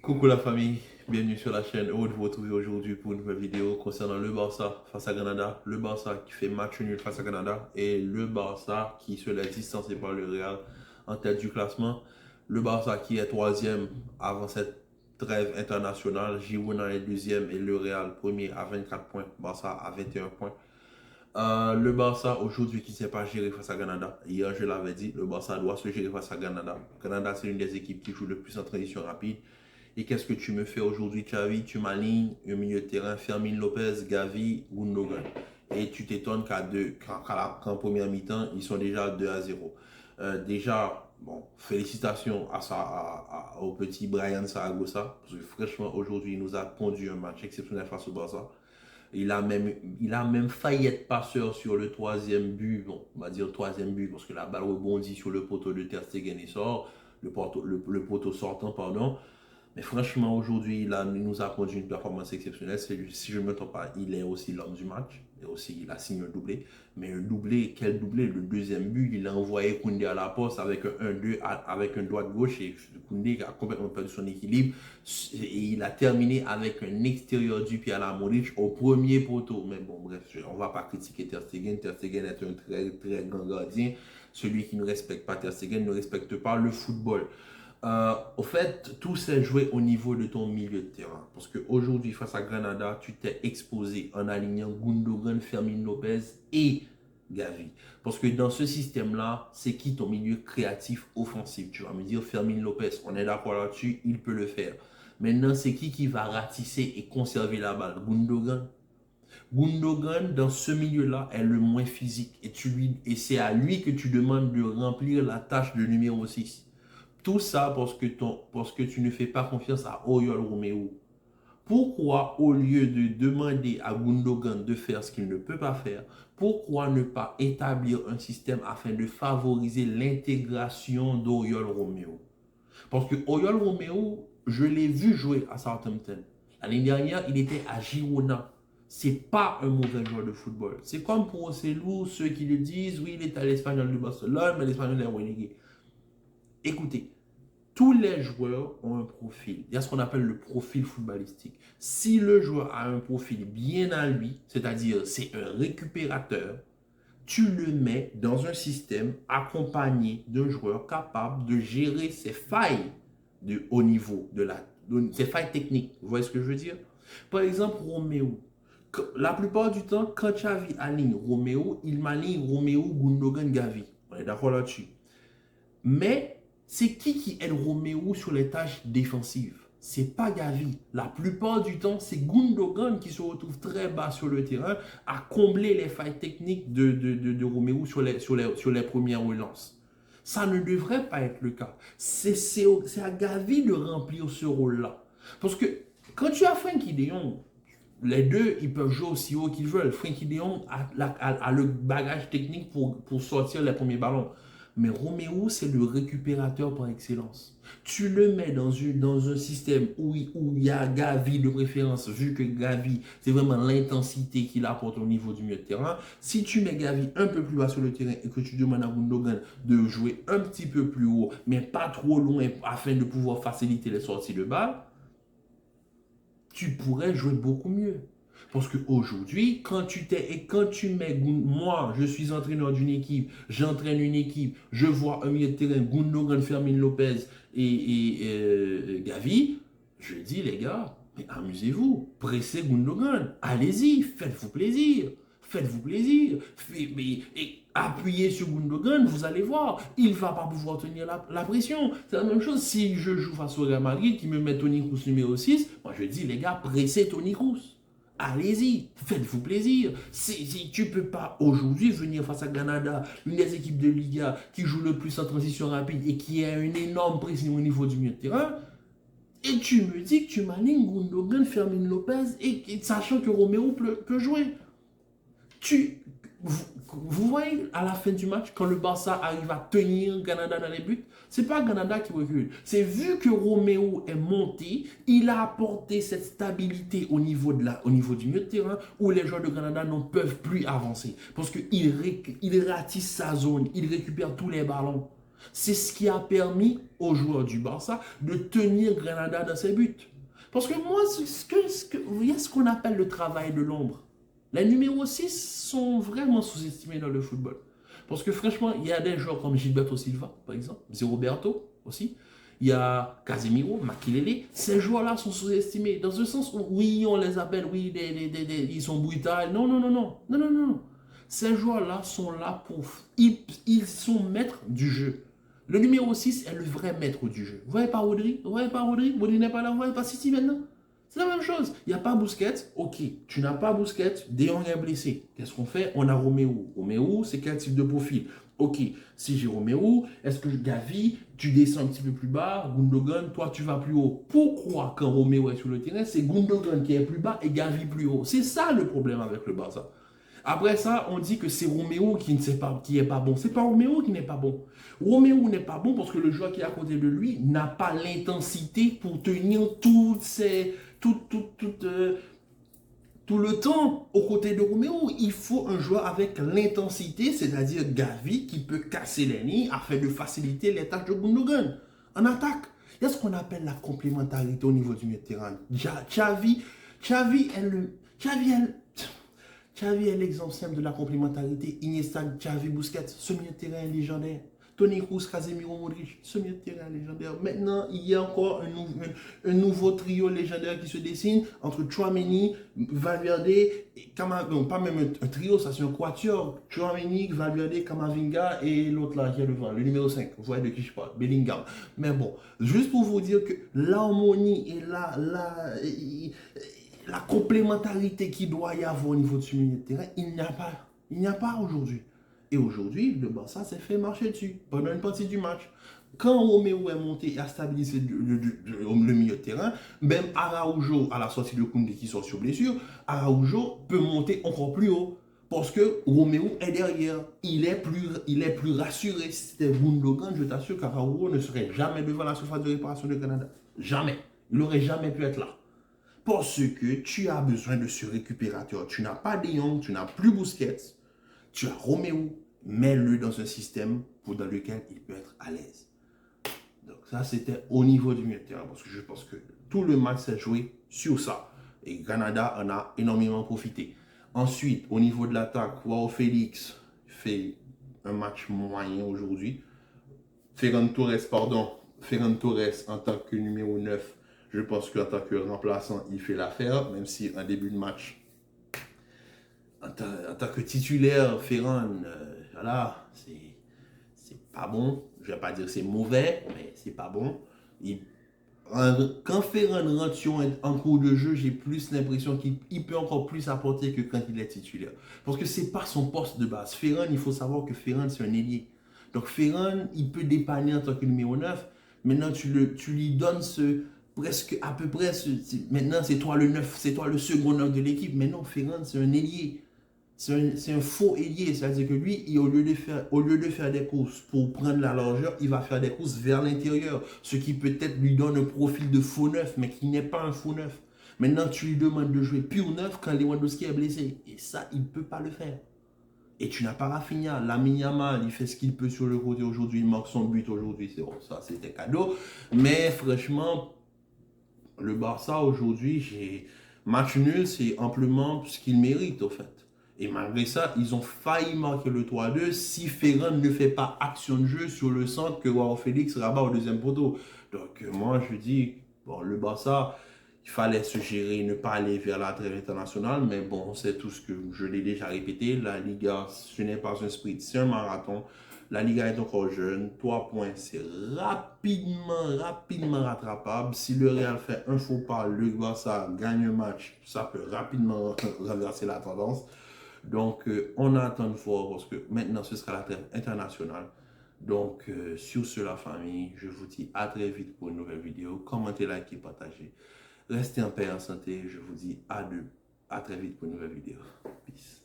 Coucou la famille, bienvenue sur la chaîne. Heureux de vous retrouver aujourd'hui pour une nouvelle vidéo concernant le Barça face à Granada. Le Barça qui fait match nul face à Granada et le Barça qui se laisse distancer par le Real en tête du classement. Le Barça qui est troisième avant cette trêve internationale. Girona est deuxième et le Real premier à 24 points. Barça à 21 points. Le Barça aujourd'hui qui ne s'est pas géré face à Granada. Hier, je l'avais dit, le Barça doit se gérer face à Granada. Granada, c'est une des équipes qui joue le plus en transition rapide. Et qu'est-ce que tu me fais aujourd'hui, Xavi? Tu m'alignes au milieu de terrain, Fermin Lopez, Gavi, Gundogan. Et tu t'étonnes qu'en première mi-temps, ils sont déjà 2-0. Déjà, bon, félicitations au petit Brian Saragossa. Parce que franchement, aujourd'hui, il nous a pondu un match exceptionnel face au Barça. Il a même failli être passeur sur le troisième but. Bon, on va dire troisième but, parce que la balle rebondit sur le poteau de Ter Stegen et sort. Le poteau sortant, pardon. Mais franchement, aujourd'hui, il nous a produit une performance exceptionnelle. Si je ne me trompe pas, il est aussi l'homme du match. Et aussi, il a signé un doublé. Mais un doublé, quel doublé? Le deuxième but, il a envoyé Koundé à la poste avec un 1-2, avec un droit-gauche. Et Koundé a complètement perdu son équilibre. Et il a terminé avec un extérieur du pied à la Modric au premier poteau. Mais bon, bref, on ne va pas critiquer Ter Stegen. Ter Stegen est un très, très grand gardien. Celui qui ne respecte pas Ter Stegen ne respecte pas le football. Au fait, tout s'est joué au niveau de ton milieu de terrain. Parce qu'aujourd'hui, face à Granada, tu t'es exposé en alignant Gundogan, Fermin Lopez et Gavi. Parce que dans ce système-là, c'est qui ton milieu créatif offensif? Tu vas me dire Fermin Lopez, on est d'accord là-dessus, il peut le faire. Maintenant, c'est qui va ratisser et conserver la balle? Gundogan. Gundogan, dans ce milieu-là, est le moins physique. Et c'est à lui que tu demandes de remplir la tâche de numéro 6. Tout ça parce que tu ne fais pas confiance à Oriol Romeo. Pourquoi, au lieu de demander à Gundogan de faire ce qu'il ne peut pas faire, pourquoi ne pas établir un système afin de favoriser l'intégration d'Oriol Romeo? Parce que Oriol Romeo, je l'ai vu jouer à Southampton. L'année dernière, il était à Girona. C'est pas un mauvais joueur de football. C'est comme pour Ocelou, ceux qui le disent, oui, il est à l'Espagnol de Barcelone, mais l'Espagnol est relégué. Écoutez, tous les joueurs ont un profil. Il y a ce qu'on appelle le profil footballistique. Si le joueur a un profil bien à lui, c'est-à-dire c'est un récupérateur, tu le mets dans un système accompagné d'un joueur capable de gérer ses failles de haut niveau, ses failles techniques. Vous voyez ce que je veux dire? Par exemple, Roméo. La plupart du temps, quand Xavi aligne Roméo, il m'aligne Roméo, Gundogan, Gavi. On est d'accord là-dessus. Mais c'est qui aide Roméo sur les tâches défensives? C'est pas Gavi. La plupart du temps, c'est Gundogan qui se retrouve très bas sur le terrain à combler les failles techniques de Roméo sur les premières relances. Ça ne devrait pas être le cas. C'est à Gavi de remplir ce rôle-là. Parce que quand tu as Frenkie de Jong, les deux, ils peuvent jouer aussi haut qu'ils veulent. Frenkie de Jong a le bagage technique pour sortir les premiers ballons. Mais Roméo, c'est le récupérateur par excellence. Tu le mets dans un système où il y a Gavi de préférence, vu que Gavi, c'est vraiment l'intensité qu'il apporte au niveau du milieu de terrain. Si tu mets Gavi un peu plus bas sur le terrain et que tu demandes à Gundogan de jouer un petit peu plus haut, mais pas trop loin afin de pouvoir faciliter les sorties de balles, tu pourrais jouer beaucoup mieux. Parce qu'aujourd'hui, quand tu mets, moi, je suis entraîneur d'une équipe, j'entraîne une équipe, je vois un milieu de terrain, Gundogan, Fermin Lopez et Gavi, je dis, les gars, mais amusez-vous, pressez Gundogan, allez-y, faites-vous plaisir. Faites-vous plaisir. Appuyez sur Gundogan, vous allez voir, il ne va pas pouvoir tenir la pression. C'est la même chose si je joue face au Real Madrid, qui me met Toni Kroos numéro 6, moi je dis, les gars, pressez Toni Kroos. Allez-y, faites-vous plaisir. Tu ne peux pas aujourd'hui venir face à Granada, une des équipes de Liga qui joue le plus en transition rapide et qui a une énorme pression au niveau du milieu de terrain. Et tu me dis que tu m'alignes Gundogan, Fermin Lopez, sachant que Roméo peut jouer. Vous voyez à la fin du match, quand le Barça arrive à tenir Granada dans les buts, c'est pas Granada qui recule. C'est vu que Roméo est monté, il a apporté cette stabilité au niveau du milieu de terrain où les joueurs de Granada ne peuvent plus avancer. Parce qu'il ratisse sa zone, il récupère tous les ballons. C'est ce qui a permis aux joueurs du Barça de tenir Granada dans ses buts. Parce que moi, il y a ce qu'on appelle le travail de l'ombre. Les numéros 6 sont vraiment sous-estimés dans le football. Parce que franchement, il y a des joueurs comme Gilberto Silva, par exemple, Zé Roberto aussi. Il y a Casemiro, Makelele. Ces joueurs-là sont sous-estimés. Dans ce sens où, oui, on les appelle, oui, ils sont brutals. Non, non, non, non. Non, non, non. Ces joueurs-là sont là pour... Ils sont maîtres du jeu. Le numéro 6 est le vrai maître du jeu. Vous voyez pas Rodri? Vous voyez pas Rodri? Rodri n'est pas là. Vous voyez pas City maintenant? C'est la même chose. Il n'y a pas Busquets. Ok, tu n'as pas Busquets. De Jong est blessé. Qu'est-ce qu'on fait? On a Roméo. Roméo, c'est quel type de profil? Ok, si j'ai Roméo, est-ce que Gavi, tu descends un petit peu plus bas, Gundogan, toi tu vas plus haut. Pourquoi quand Roméo est sur le terrain, c'est Gundogan qui est plus bas et Gavi plus haut? C'est ça le problème avec le Barça. Après ça, on dit que c'est Roméo qui ne sait pas, qui est pas bon. C'est pas Roméo qui n'est pas bon. Roméo n'est pas bon parce que le joueur qui est à côté de lui n'a pas l'intensité pour tenir tout le temps aux côtés de Roméo. Il faut un joueur avec l'intensité, c'est-à-dire Gavi, qui peut casser les lignes afin de faciliter les tâches de Gundogan en attaque. Il y a ce qu'on appelle la complémentarité au niveau du milieu de terrain. Xavi est l'exemple simple de la complémentarité. Iniesta, Xavi, Busquets, ce milieu de terrain est légendaire. Toni Kroos, Casemiro, Modric, ce milieu de terrain est légendaire. Maintenant, il y a encore un nouveau trio légendaire qui se dessine entre Tchouaméni, Valverde, et non, pas même un trio, ça c'est un quatuor. Tchouaméni, Valverde, Camavinga et l'autre là qui est devant, le numéro 5. Vous voyez de qui je parle, Bellingham. Mais bon, juste pour vous dire que l'harmonie et la complémentarité qu'il doit y avoir au niveau de ce milieu de terrain, il n'y a pas. Il n'y a pas aujourd'hui. Et aujourd'hui, le Barça s'est fait marcher dessus pendant une partie du match. Quand Roméo est monté et a stabilisé le milieu de terrain, même Araujo, à la sortie de Koundé qui sort sur blessure, Araujo peut monter encore plus haut. Parce que Roméo est derrière. Il est plus rassuré. Si c'était Gundogan, je t'assure qu'Araujo ne serait jamais devant la surface de réparation de Canada. Jamais. Il n'aurait jamais pu être là. Parce que tu as besoin de ce récupérateur. Tu n'as pas De Jong, tu n'as plus Busquets, tu as Roméo, mets-le dans un système dans lequel il peut être à l'aise. Donc ça, c'était au niveau du milieu de terrain, parce que je pense que tout le match s'est joué sur ça. Et Granada en a énormément profité. Ensuite, au niveau de l'attaque, Joao Félix fait un match moyen aujourd'hui. Ferran Torres en tant que numéro 9, je pense qu'en tant que remplaçant, il fait l'affaire, même si en début de match, en tant que titulaire, Ferran, voilà, c'est pas bon. Je ne vais pas dire que c'est mauvais, mais c'est pas bon. Quand Ferran rentre en cours de jeu, j'ai plus l'impression qu'il peut encore plus apporter que quand il est titulaire. Parce que c'est pas son poste de base. Ferran, il faut savoir que Ferran, c'est un ailier. Donc Ferran, il peut dépanner en tant que numéro 9. Maintenant, tu lui donnes à peu près, maintenant c'est toi le 9, c'est toi le second 9 de l'équipe. Mais non, Ferran, c'est un ailier. C'est un faux ailier, c'est-à-dire que lui, au lieu de faire des courses pour prendre la largeur, il va faire des courses vers l'intérieur, ce qui peut-être lui donne un profil de faux neuf, mais qui n'est pas un faux neuf. Maintenant, tu lui demandes de jouer pur neuf quand Lewandowski est blessé. Et ça, il ne peut pas le faire. Et tu n'as pas Rafinha. Lamine Yamal, il fait ce qu'il peut sur le côté aujourd'hui, il marque son but aujourd'hui, ça c'était cadeau. Mais franchement, le Barça aujourd'hui, match nul, c'est amplement ce qu'il mérite au fait. Et malgré ça, ils ont failli marquer le 3-2 si Ferran ne fait pas action de jeu sur le centre que Joao Félix rabat au deuxième poteau. Donc moi je dis, bon, le Barça, il fallait se gérer, ne pas aller vers la trêve internationale, mais bon, c'est tout ce que je l'ai déjà répété. La Liga, ce n'est pas un sprint, c'est un marathon. La Liga est encore jeune, 3 points, c'est rapidement rattrapable. Si le Real fait un faux pas, le Barça gagne un match, ça peut rapidement renverser la tendance. Donc, on attend de voir parce que maintenant, ce sera la trêve internationale. Donc, sur ce, la famille, je vous dis à très vite pour une nouvelle vidéo. Commentez, likez, partagez. Restez en paix et en santé. Je vous dis à très vite pour une nouvelle vidéo. Peace.